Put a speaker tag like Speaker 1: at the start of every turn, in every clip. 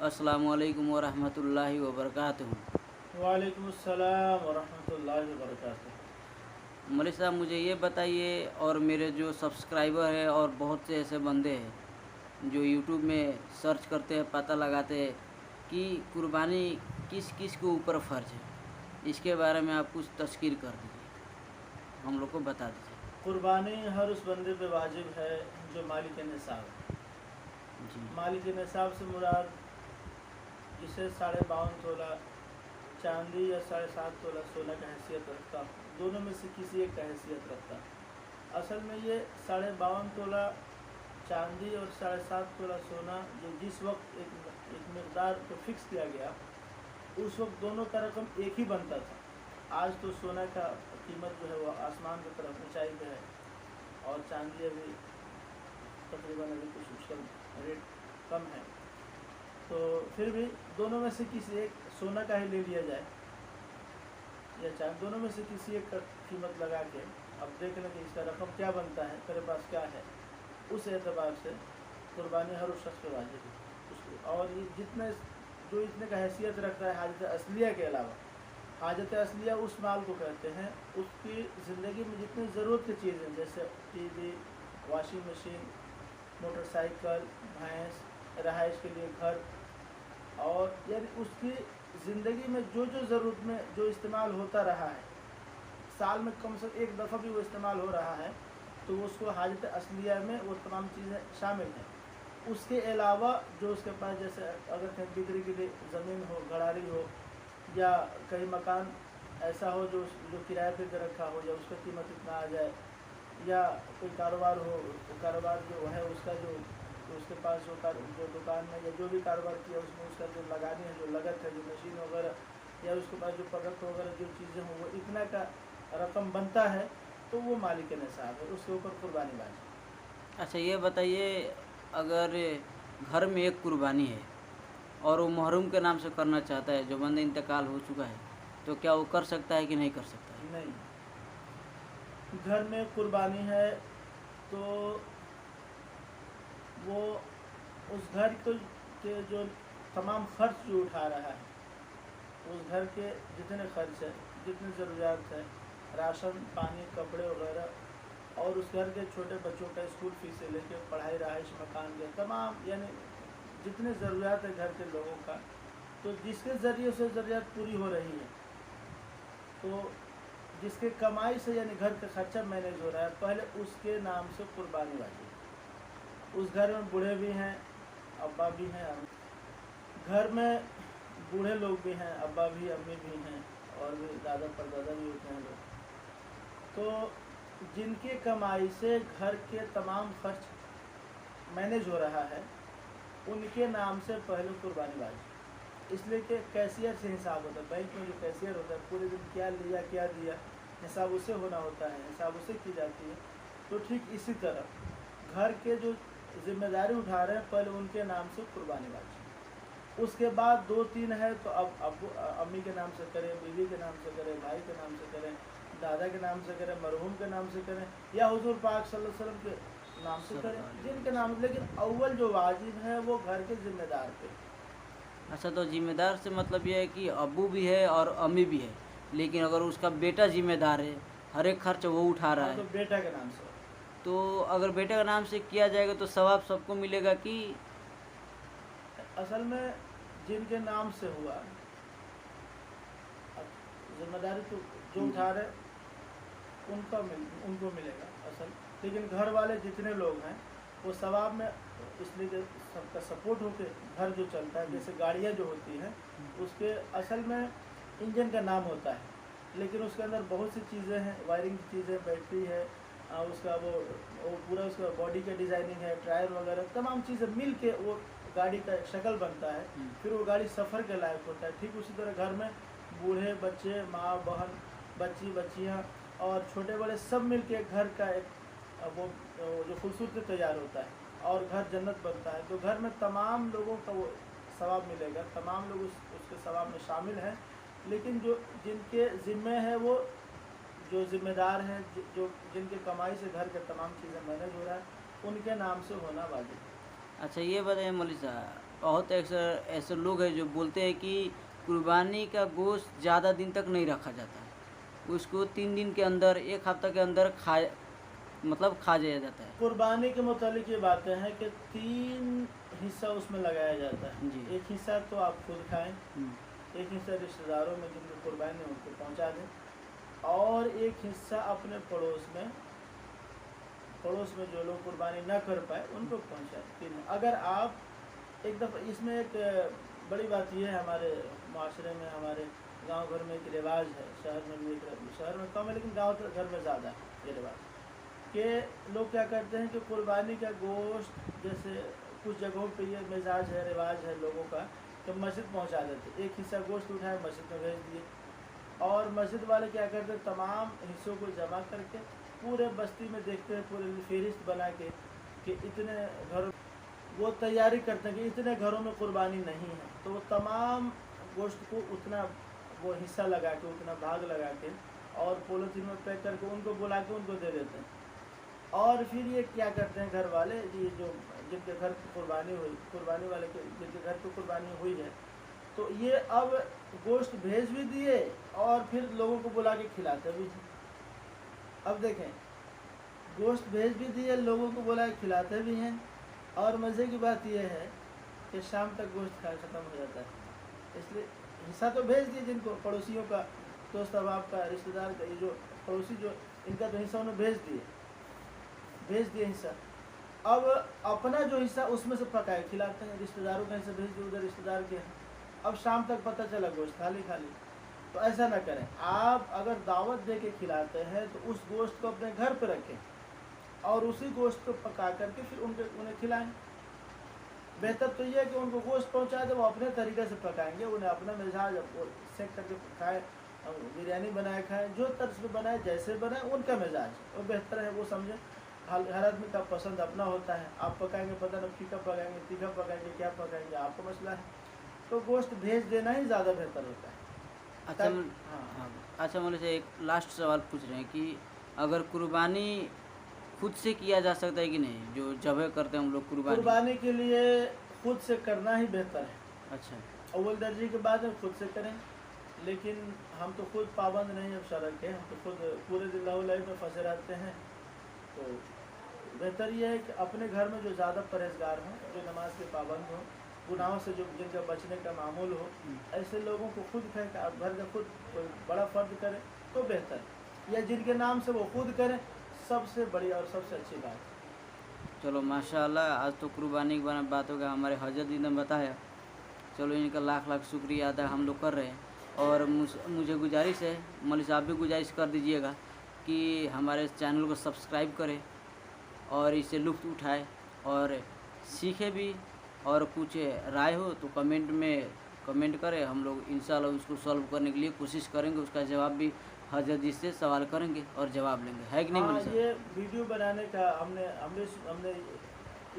Speaker 1: अस्सलामुअलैकुम वरहमतुल्लाहि वबरकातुहू।
Speaker 2: वालेकुम अस्सलाम वरहमतुल्लाहि वबरकातुह।
Speaker 1: मौलवी साहब, मुझे ये बताइए और मेरे जो सब्सक्राइबर है और बहुत से ऐसे बंदे हैं जो यूट्यूब में सर्च करते हैं, पता लगाते हैं कि कुर्बानी किस किस के ऊपर फ़र्ज है, इसके बारे में आप कुछ तज़कीर कर दीजिए, हम लोग को बता दीजिए।
Speaker 2: कुर्बानी हर उस बंदे पे वाजिब है जो मालिक निसाब है।
Speaker 1: जी
Speaker 2: मालिक निसाब से मुराद जिसे 52.5 तोला चांदी या 7.5 तोला सोना का हैसियत रखता, दोनों में से किसी एक का हैसियत रखता। असल में ये 52.5 तोला चांदी और 7.5 तोला सोना जो जिस वक्त एक मकदार को फिक्स किया गया, उस वक्त दोनों का रकम एक ही बनता था। आज तो सोना का कीमत जो है वो आसमान की तरफ ऊंचाई पे है और चांदी अभी तकरीबन अभी कुछ उसका रेट कम है, तो फिर भी दोनों में से किसी एक सोना का ही ले लिया जाए या चांदी, दोनों में से किसी एक का कीमत लगा के अब देख लें कि इसका रकम क्या बनता है, तेरे पास क्या है। उस एतबार से कुर्बानी हर उस शख्स पे वाजिब है उसको। और ये जितने जो इतने का हैसियत रखता है हाजत असलिया के अलावा, हाजत असलिया उस माल को कहते हैं उसकी ज़िंदगी में जितनी ज़रूरत की चीज़ें जैसे टीवी, वॉशिंग मशीन, मोटरसाइकिल, भैंस, रहाइश के लिए घर, और यानी उसकी ज़िंदगी में जो जो ज़रूरत में जो इस्तेमाल होता रहा है, साल में कम से कम एक दफ़ा भी वो इस्तेमाल हो रहा है, तो उसको हाजत असलिया में वो तमाम चीज़ें शामिल हैं। उसके अलावा जो उसके पास जैसे अगर कहीं बिक्री के लिए ज़मीन हो, गड़ारी हो, या कहीं मकान ऐसा हो जो किराए पे रखा हो या उसका कीमत इतना आ जाए, या कोई कारोबार हो, तो कारोबार जो है उसका जो उसके पास जो दुकान में या जो भी कारोबार किया उसमें उसका जो लगानी है, जो लागत है, जो मशीन वगैरह या उसके पास जो प्रोडक्ट वगैरह जो चीज़ें हों, वो इतना का रकम बनता है, तो वो मालिक निसाब है, उसके ऊपर कुर्बानी वाजिब।
Speaker 1: अच्छा, ये बताइए, अगर घर में एक कुर्बानी है और वो महरूम के नाम से करना चाहता है, जो बंदा इंतकाल हो चुका है, तो क्या वो कर सकता है कि नहीं कर सकता है?
Speaker 2: नहीं, घर में कुर्बानी है तो वो उस घर के जो तमाम खर्च जो उठा रहा है, उस घर के जितने खर्च है, जितनी ज़रूरियात है, राशन पानी कपड़े वगैरह, और उस घर के छोटे बच्चों का स्कूल फीस से लेकर पढ़ाई रहाइश मकान के तमाम यानी जितने ज़रूरियात है घर के लोगों का, तो जिसके ज़रिए से ज़रूरियात पूरी हो रही है, तो जिसके कमाई से यानी घर का खर्चा मैनेज हो रहा है, पहले उसके नाम से कुर्बानी वाजिब है। उस घर में बूढ़े भी हैं, अब्बा भी हैं, घर में बूढ़े लोग भी हैं, अब्बा भी अम्मी भी हैं, और भी दादा परदादा भी होते हैं लोग, तो जिनकी कमाई से घर के तमाम खर्च मैनेज हो रहा है, उनके नाम से पहले कुर्बानी वाजिब। इसलिए कि कैशियर से हिसाब होता है, बैंक में जो कैशियर होता है पूरे दिन क्या लिया क्या दिया हिसाब उससे होना होता है, हिसाब उससे की जाती है। तो ठीक इसी तरह घर के जो जिम्मेदारी उठा रहे हैं पहले उनके नाम से कुर्बानी वाजिब। उसके बाद 2-3 है तो अब अम्मी के नाम से करें, बीवी के नाम से करें, भाई के नाम से करें, दादा के नाम से करें, मरहूम के नाम से करें, या हुजूर पाक सल्लल्लाहु अलैहि वसल्लम के नाम से करें, जिनके नाम। लेकिन अव्वल जो वाजिब है वो घर के जिम्मेदार पे।
Speaker 1: अच्छा, तो जिम्मेदार से मतलब ये है कि अब्बू भी है और अम्मी भी है, लेकिन अगर उसका बेटा जिम्मेदार है, हर एक खर्च वो उठा रहा
Speaker 2: हाँ, तो
Speaker 1: है,
Speaker 2: बेटा के नाम से।
Speaker 1: तो अगर बेटे का नाम से किया जाएगा तो सवाब सबको मिलेगा कि?
Speaker 2: असल में जिनके नाम से हुआ जिम्मेदारी तो जो उठा रहे उनको मिलेगा असल, लेकिन घर वाले जितने लोग हैं वो सवाब में, इसलिए कि सबका सपोर्ट होके घर जो चलता है, जैसे गाड़ियाँ जो होती हैं उसके असल में इंजन का नाम होता है, लेकिन उसके अंदर बहुत सी चीज़ें हैं, वायरिंग की चीज़ें, बैटरी है, उसका वो पूरा उसका बॉडी का डिज़ाइनिंग है, टायर वगैरह तमाम चीज़ें मिल के वो गाड़ी का एक शक्ल बनता है, फिर वो गाड़ी सफ़र के लायक होता है। ठीक उसी तरह घर में बूढ़े बच्चे, माँ बहन, बच्ची बच्चियाँ और छोटे बड़े सब मिल के घर का एक वो जो खूबसूरती तैयार होता है और घर जन्नत बनता है। तो घर में तमाम लोगों का वो सवाब मिलेगा, तमाम लोग उसके सवाब में शामिल हैं, लेकिन जो जिनके ज़िम्मे है वो जो ज़िम्मेदार हैं, जो जिनके कमाई से घर के तमाम चीज़ें मैनेज हो रहा है, उनके नाम से होना वाजिब है।
Speaker 1: अच्छा, ये बताइए मौलवी साहब, बहुत ऐसे ऐसे लोग हैं जो बोलते हैं कि कुर्बानी का गोश्त ज़्यादा दिन तक नहीं रखा जाता है, उसको 3 दिन के अंदर, 1 हफ्ता के अंदर खा जाया जाता है।
Speaker 2: कुर्बानी के मुतालिक ये बातें हैं कि 3 हिस्सा उसमें लगाया जाता है।
Speaker 1: जी।
Speaker 2: एक हिस्सा तो आप खुद खाएं,
Speaker 1: हम्म,
Speaker 2: एक हिस्सा रिश्तेदारों में जिनको कुर्बानी है उनको पहुंचा दें, और एक हिस्सा अपने पड़ोस में जो लोग कुर्बानी ना कर पाए उनको पहुंचा दें। अगर आप एक दफ़ा, इसमें एक बड़ी बात यह है, हमारे माशरे में, हमारे गांव घर में एक रिवाज है, शहर में भी शहर में कम है लेकिन गांव घर में ज़्यादा है ये रिवाज, कि लोग क्या करते हैं कि कुर्बानी का गोश्त, जैसे कुछ जगहों पे ये मिजाज है, रिवाज है लोगों का, कि मस्जिद पहुंचा देते, एक हिस्सा गोश्त उठाए मस्जिद में भेज दिए, और मस्जिद वाले क्या करते हैं, तमाम हिस्सों को जमा करके पूरे बस्ती में देखते हैं, पूरे फहरिस्त बना के कि इतने घर, वो तैयारी करते हैं कि इतने घरों में कुर्बानी नहीं है, तो वो तमाम गोश्त को उतना वो हिस्सा लगा के, उतना भाग लगा के और पॉलीथीन में पैक करके उनको बुला के उनको दे देते हैं। और फिर ये क्या करते हैं घर वाले, ये जो जिनके घर कुर्बानी वाले के जिनके घर पे कुर्बानी हुई है, तो ये अब गोश्त भेज भी दिए और फिर लोगों को बुला के खिलाते भी हैं। अब देखें, गोश्त भेज भी दिए, लोगों को बुला के खिलाते भी हैं, और मज़े की बात यह है कि शाम तक गोश्त खा ख़त्म हो जाता है। इसलिए हिस्सा तो भेज दिए, जिनको पड़ोसियों का, दोस्त अहबाब का, रिश्तेदार का, ये जो पड़ोसी जो इनका तो हिस्सा उन्हें भेज दिए हिस्सा। अब अपना जो हिस्सा उसमें से पकाए खिलाते हैं, रिश्तेदारों का हिस्सा भेज दिए उधर रिश्तेदार के हैं। अब शाम तक पता चला गोश्त खाली। तो ऐसा ना करें, आप अगर दावत दे के खिलाते हैं तो उस गोश्त को अपने घर पर रखें और उसी गोश्त को पका करके फिर उन्हें खिलाएं। बेहतर तो ये है कि उनको गोश्त पहुंचा दे, वो अपने तरीके से पकाएंगे, उन्हें अपना मिजाज सेक करके खाए, बिरयानी बनाए खाएं, जो तर्ज पे बनाए, जैसे बनाए, उनका मिजाज वो बेहतर है, वो समझे। हर आदमी का पसंद अपना होता है, आप पकाएंगे पता नहीं फीका पकाएंगे, तीखा पकाएंगे, क्या पकाएंगे, आपका मसला है। तो गोश्त भेज देना ही ज़्यादा बेहतर होता है।
Speaker 1: अच्छा हाँ, अच्छा मौलवी से एक लास्ट सवाल पूछ रहे हैं कि अगर कुर्बानी खुद से किया जा सकता है कि नहीं, जो जबह करते हैं हम लोग
Speaker 2: कुर्बानी के लिए खुद से करना ही बेहतर है।
Speaker 1: अच्छा,
Speaker 2: अव्वल दर्जे के बाद हम खुद से करें, लेकिन हम तो खुद पाबंद नहीं है शरअ के, हम तो खुद पूरे दिन लाइफ में फंसे रहते हैं। तो बेहतर यह है कि अपने घर में जो ज़्यादा परहेजगार हों, जो नमाज के पाबंद हों, गुनाहों से जो जिनका बचने का मामूल हो, ऐसे लोगों को खुद कहें कि आप घर का खुद कोई बड़ा फ़र्द करें तो बेहतर, या जिनके नाम से वो खुद करें, सबसे बड़ी और सबसे अच्छी बात है।
Speaker 1: चलो माशाल्लाह, आज तो कुर्बानी की बात हो गया, हमारे हजरत जी ने बताया। चलो इनका लाख लाख शुक्रिया अदा हम लोग कर रहे हैं। और मुझे गुजारिश है, मौलवी साहब भी गुजारिश कर दीजिएगा कि हमारे चैनल को सब्सक्राइब करें और इससे लुत्फ़ उठाए और सीखे भी, और कुछ राय हो तो कमेंट करें, हम लोग इंशाल्लाह उसको सॉल्व करने के लिए कोशिश करेंगे, उसका जवाब भी हजरत जी से सवाल करेंगे और जवाब लेंगे, है कि नहीं मौलवी साहब?
Speaker 2: ये वीडियो बनाने का हमने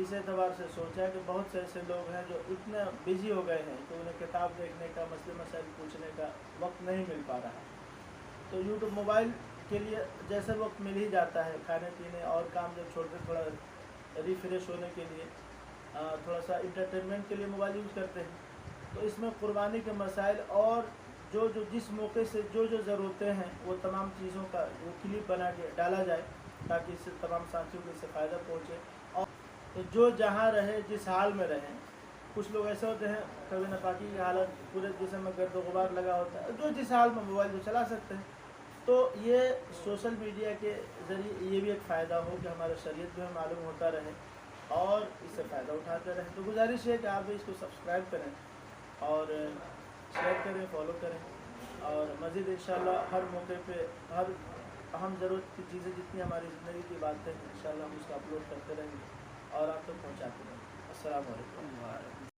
Speaker 2: इस एतबार से सोचा है कि बहुत से ऐसे लोग हैं जो इतने बिजी हो गए हैं कि उन्हें किताब देखने का, मसले मसाइल पूछने का वक्त नहीं मिल पा रहा है। तो यूट्यूब मोबाइल के लिए जैसे वक्त मिल ही जाता है, खाने पीने और काम जब छोड़ते, थोड़ा रिफ्रेश होने के लिए, थोड़ा सा इंटरटेनमेंट के लिए मोबाइल यूज़ करते हैं। तो इसमें कुर्बानी के मसाइल और जो जिस मौके से जो ज़रूरतें हैं वो तमाम चीज़ों का वो क्लिप बना के डाला जाए, ताकि इससे तमाम साथियों को इससे फ़ायदा पहुँचे। और तो जो जहाँ रहे, जिस हाल में रहें, कुछ लोग ऐसे होते हैं कभी नापाकी की हालत, पूरे जिस्म में गर्द गुबार लगा होता है, जो जिस हाल में मोबाइल को चला सकते हैं। तो ये सोशल मीडिया के ज़रिए ये भी एक फ़ायदा हो कि हमारा शरीयत जो है मालूम होता रहे और इससे फ़ायदा उठाते रहें। तो गुजारिश है कि आप भी इसको सब्सक्राइब करें और शेयर करें, फॉलो करें, और मज़ीद इंशाल्लाह हर मौके पे हर अहम ज़रूरत की चीज़ें जितनी हमारी ज़िंदगी की बातें हैं इंशाल्लाह हम उसको अपलोड करते रहेंगे और आप तक पहुँचाते रहेंगे। अस्सलाम वालेकुम।